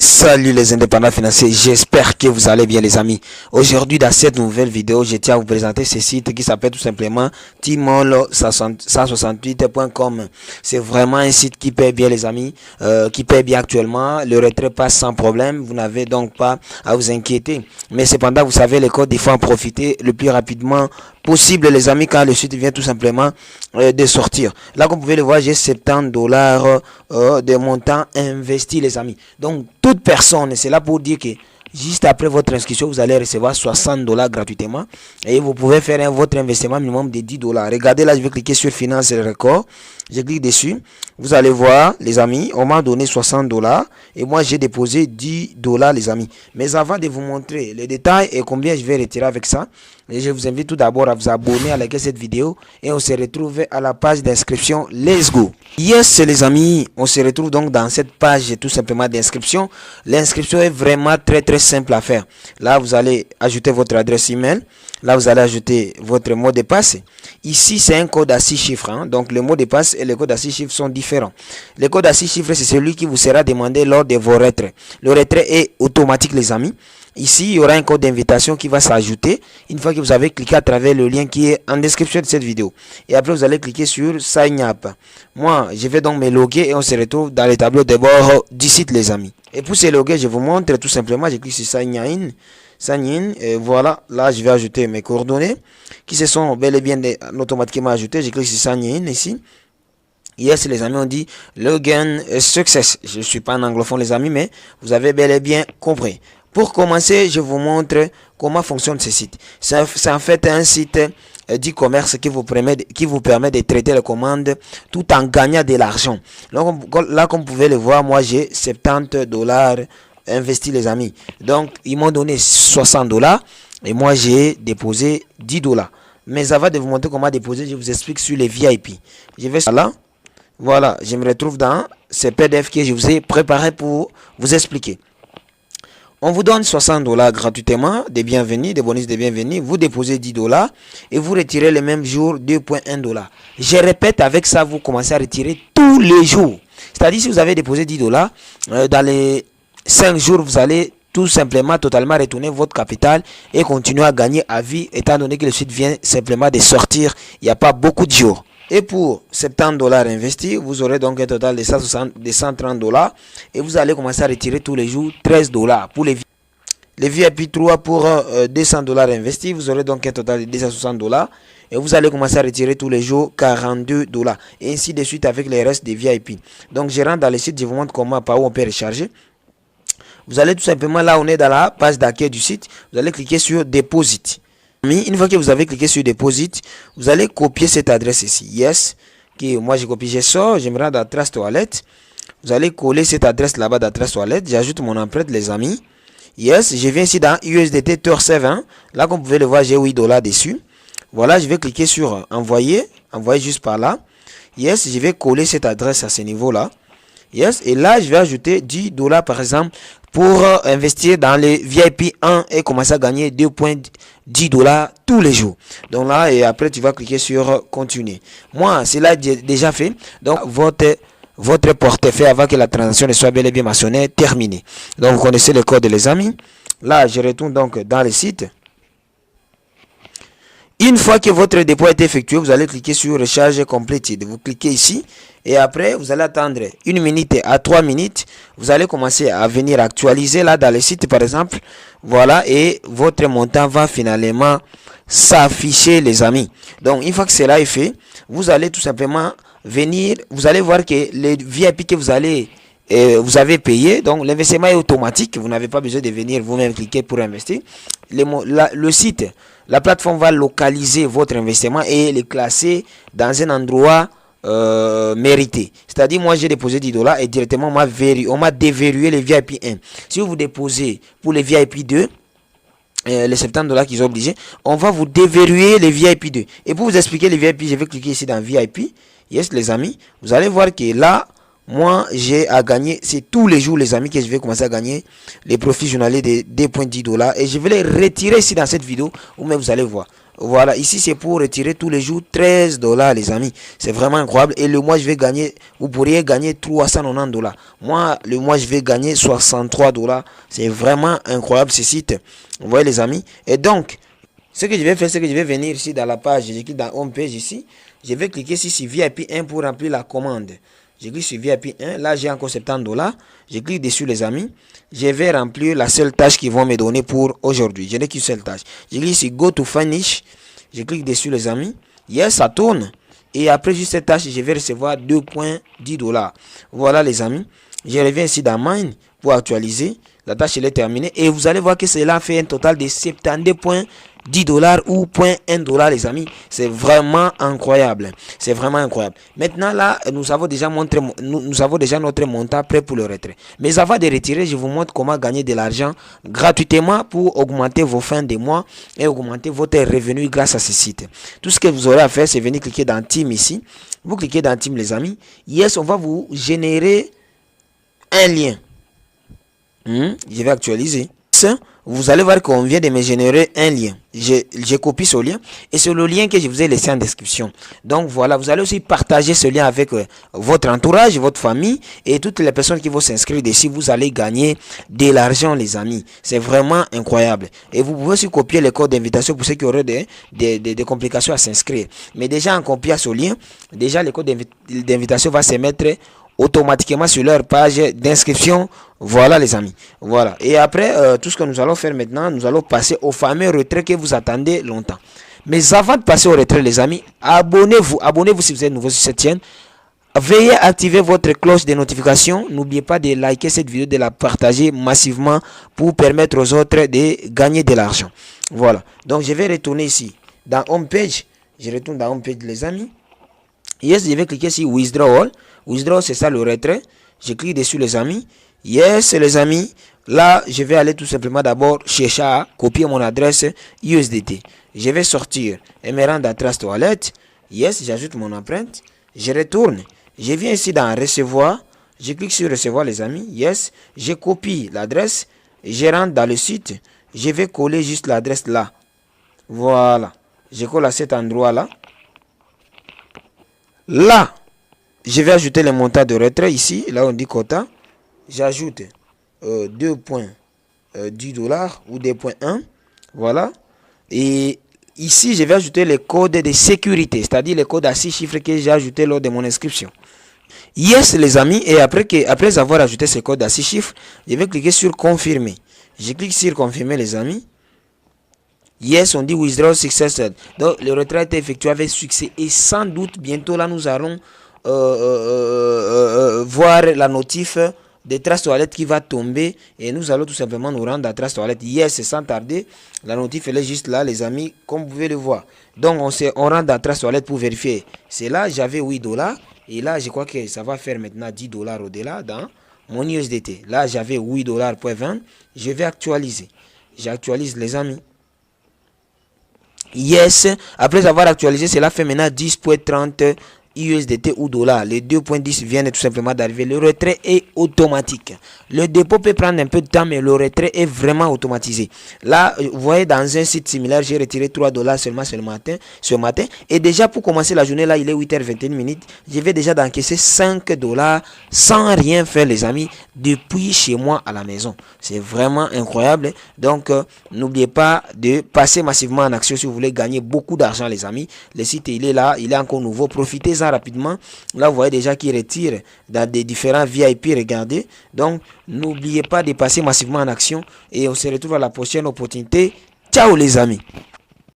Salut les indépendants financiers, j'espère que vous allez bien les amis. Aujourd'hui dans cette nouvelle vidéo, je tiens à vous présenter ce site qui s'appelle tout simplement Timol168.com. C'est vraiment un site qui paie bien les amis, qui paie bien actuellement. Le retrait passe sans problème, vous n'avez donc pas à vous inquiéter. Mais cependant, vous savez les codes, il faut en profiter le plus rapidement possible les amis quand le site vient tout simplement de sortir. Là comme vous pouvez le voir, j'ai 70 dollars de montant investi les amis. Donc toute personne, c'est là pour dire que juste après votre inscription, vous allez recevoir 60 dollars gratuitement et vous pouvez faire votre investissement minimum de 10 dollars. Regardez là, je vais cliquer sur finance et record. Je clique dessus. Vous allez voir les amis, on m'a donné 60 dollars et moi j'ai déposé 10 dollars les amis. Mais avant de vous montrer les détails et combien je vais retirer avec ça, je vous invite tout d'abord à vous abonner, à liker cette vidéo et on se retrouve à la page d'inscription. Let's go. Yes les amis, on se retrouve donc dans cette page tout simplement d'inscription. L'inscription est vraiment très simple à faire. Là vous allez ajouter votre adresse email. Là vous allez ajouter votre mot de passe. Ici c'est un code à 6 chiffres. Donc le mot de passe et le code à 6 chiffres sont différents. Le code à 6 chiffres c'est celui qui vous sera demandé lors de vos retraits. Le retrait est automatique les amis. Ici, il y aura un code d'invitation qui va s'ajouter une fois que vous avez cliqué à travers le lien qui est en description de cette vidéo. Et après, vous allez cliquer sur Sign Up. Moi, je vais donc me loguer et on se retrouve dans le tableau de bord du site, les amis. Et pour se loguer, je vous montre tout simplement, je clique sur Sign In. Sign In, et voilà, là, je vais ajouter mes coordonnées qui se sont bel et bien automatiquement ajoutées. Je clique sur Sign In ici. Yes les amis, on dit Login Success. Je ne suis pas un anglophone les amis, mais vous avez bel et bien compris. Pour commencer, je vous montre comment fonctionne ce site. C'est en fait un site d'e-commerce qui vous permet de traiter les commandes tout en gagnant de l'argent. Là, comme vous pouvez le voir, moi j'ai 70 dollars investis les amis. Donc, ils m'ont donné 60 dollars et moi j'ai déposé 10 dollars. Mais avant de vous montrer comment déposer, je vous explique sur les VIP. Je vais là. Voilà, je me retrouve dans ce PDF que je vous ai préparé pour vous expliquer. On vous donne 60 dollars gratuitement, des bienvenus, des bonus de bienvenue. Vous déposez 10 dollars et vous retirez le même jour 2,1 dollars. Je répète, avec ça, vous commencez à retirer tous les jours. C'est-à-dire, si vous avez déposé 10 dollars, dans les 5 jours, vous allez tout simplement totalement retourner votre capital et continuer à gagner à vie, étant donné que le site vient simplement de sortir. Il n'y a pas beaucoup de jours. Et pour 70 dollars investis, vous aurez donc un total de 130 dollars. Et vous allez commencer à retirer tous les jours 13 dollars. Pour les VIP 3 pour 200 dollars investis, vous aurez donc un total de 260 dollars. Et vous allez commencer à retirer tous les jours 42 dollars. Et ainsi de suite avec les restes des VIP. Donc je rentre dans le site, je vous montre comment, par où on peut recharger. Vous allez tout simplement, là on est dans la page d'accueil du site. Vous allez cliquer sur Deposit. Une fois que vous avez cliqué sur Deposit, vous allez copier cette adresse ici. Yes. Moi j'ai copié, je sors, je me rends dans Trace Toilette. Vous allez coller cette adresse là-bas dans Trace Toilette. J'ajoute mon empreinte les amis. Yes. Je viens ici dans USDT Torsev. Là comme vous pouvez le voir, j'ai 8 dollars dessus. Voilà, je vais cliquer sur Envoyer. Envoyer juste par là. Yes. Je vais coller cette adresse à ce niveau là. Yes. Et là je vais ajouter 10 dollars par exemple pour investir dans les VIP 1 et commencer à gagner 2,10 dollars tous les jours. Donc là, et après, tu vas cliquer sur continuer. Moi, c'est là déjà fait. Donc, votre portefeuille, avant que la transaction ne soit bel et bien mentionnée, terminée. Donc, vous connaissez le code, les amis. Là, je retourne donc dans le site. Une fois que votre dépôt est effectué, vous allez cliquer sur Recharge Completed. Vous cliquez ici et après, vous allez attendre 1 minute à 3 minutes. Vous allez commencer à venir actualiser là dans le site par exemple. Voilà, et votre montant va finalement s'afficher les amis. Donc, une fois que cela est fait, vous allez tout simplement venir, vous allez voir que les VIP que vous avez payé, donc l'investissement est automatique, vous n'avez pas besoin de venir vous-même cliquer pour investir. Le site, la plateforme va localiser votre investissement et le classer dans un endroit mérité. C'est-à-dire, moi j'ai déposé 10 dollars et directement on m'a déverrouillé les VIP 1. Si vous déposez pour les VIP 2, les 70 dollars qu'ils ont obligés, on va vous déverrouiller les VIP 2. Et pour vous expliquer les VIP, je vais cliquer ici dans VIP. Yes les amis, vous allez voir que là, moi j'ai à gagner, c'est tous les jours les amis que je vais commencer à gagner les profits journaliers de 2,10 dollars et je vais les retirer ici dans cette vidéo ou même vous allez voir. Voilà, ici c'est pour retirer tous les jours 13 dollars les amis. C'est vraiment incroyable. Et le mois je vais gagner, vous pourriez gagner 390 dollars. Moi, le mois je vais gagner 63 dollars. C'est vraiment incroyable ce site. Vous voyez les amis. Et donc, ce que je vais faire, c'est que je vais venir ici dans la page. Je clique dans Home Page ici. Je vais cliquer ici sur VIP 1 pour remplir la commande. Je clique sur VIP 1. Là, j'ai encore 70 dollars. Je clique dessus les amis. Je vais remplir la seule tâche qu'ils vont me donner pour aujourd'hui. Je n'ai qu'une seule tâche. Je clique sur Go to Finish. Je clique dessus les amis. Yes, ça tourne. Et après juste cette tâche, je vais recevoir 2,10 dollars. Voilà les amis. Je reviens ici dans Mine pour actualiser. La tâche elle est terminée. Et vous allez voir que cela fait un total de 72,10 dollars ou 0,1 dollar les amis. C'est vraiment incroyable. C'est vraiment incroyable. Maintenant là, nous avons déjà notre montant prêt pour le retrait. Mais avant de retirer, je vous montre comment gagner de l'argent gratuitement pour augmenter vos fins de mois et augmenter votre revenu grâce à ce site. Tout ce que vous aurez à faire, c'est venir cliquer dans Team ici. Vous cliquez dans Team les amis. Yes, on va vous générer un lien. Je vais actualiser. Vous allez voir qu'on vient de me générer un lien. Je copie ce lien et c'est le lien que je vous ai laissé en description. Donc voilà, vous allez aussi partager ce lien avec votre entourage, votre famille et toutes les personnes qui vont s'inscrire dessus. Vous allez gagner de l'argent les amis. C'est vraiment incroyable. Et vous pouvez aussi copier les codes d'invitation pour ceux qui auraient des complications à s'inscrire. Mais déjà en copiant ce lien, déjà les codes d'invitation va se mettre automatiquement sur leur page d'inscription. Voilà les amis. Voilà. Et après, tout ce que nous allons faire maintenant, nous allons passer au fameux retrait que vous attendez longtemps. Mais avant de passer au retrait les amis, abonnez-vous. Abonnez-vous si vous êtes nouveau sur cette chaîne. Veuillez activer votre cloche de notification. N'oubliez pas de liker cette vidéo, de la partager massivement pour permettre aux autres de gagner de l'argent. Voilà. Donc je vais retourner ici dans Home Page. Je retourne dans Home Page les amis. Yes, je vais cliquer sur Withdraw All. Withdraw, c'est ça le retrait. Je clique dessus les amis. Yes les amis. Là, je vais aller tout simplement d'abord chercher à copier mon adresse USDT. Je vais sortir et me rendre à Trust Wallet. Yes, j'ajoute mon empreinte. Je retourne. Je viens ici dans Recevoir. Je clique sur Recevoir les amis. Yes, je copie l'adresse. Je rentre dans le site. Je vais coller juste l'adresse là. Voilà. Je colle à cet endroit là. Là, je vais ajouter le montant de retrait ici. Là, on dit quota. J'ajoute 2,10 dollars ou 2,1. Voilà. Et ici, je vais ajouter les codes de sécurité, c'est-à-dire les codes à 6 chiffres que j'ai ajoutés lors de mon inscription. Yes, les amis. Et après avoir ajouté ces codes à 6 chiffres, je vais cliquer sur confirmer. Je clique sur confirmer, les amis. Yes, on dit withdraw successful. Donc, le retrait a été effectué avec succès. Et sans doute, bientôt, là, nous allons voir la notif de Trust Wallet qui va tomber. Et nous allons tout simplement nous rendre à Trust Wallet. Yes, sans tarder. La notif, elle est juste là, les amis, comme vous pouvez le voir. Donc, on rentre à Trust Wallet pour vérifier. C'est là, j'avais 8 dollars. Et là, je crois que ça va faire maintenant 10 dollars au-delà dans mon USDT. Là, j'avais 8 dollars,20. Je vais actualiser. J'actualise, les amis. Yes, après avoir actualisé, cela fait maintenant 10,30 USDT ou dollars. Les 2,10 viennent tout simplement d'arriver. Le retrait est automatique. Le dépôt peut prendre un peu de temps, mais le retrait est vraiment automatisé. Là, vous voyez, dans un site similaire, j'ai retiré 3 dollars seulement ce matin. Et déjà, pour commencer la journée, là, il est 8h21. Je vais déjà d'encaisser 5 dollars sans rien faire, les amis, depuis chez moi à la maison. C'est vraiment incroyable. Donc, n'oubliez pas de passer massivement en action si vous voulez gagner beaucoup d'argent, les amis. Le site, il est là, il est encore nouveau. Profitez-en rapidement. Là, vous voyez déjà qu'il retire dans des différents VIP. Regardez. Donc, n'oubliez pas de passer massivement en action. Et on se retrouve à la prochaine opportunité. Ciao, les amis.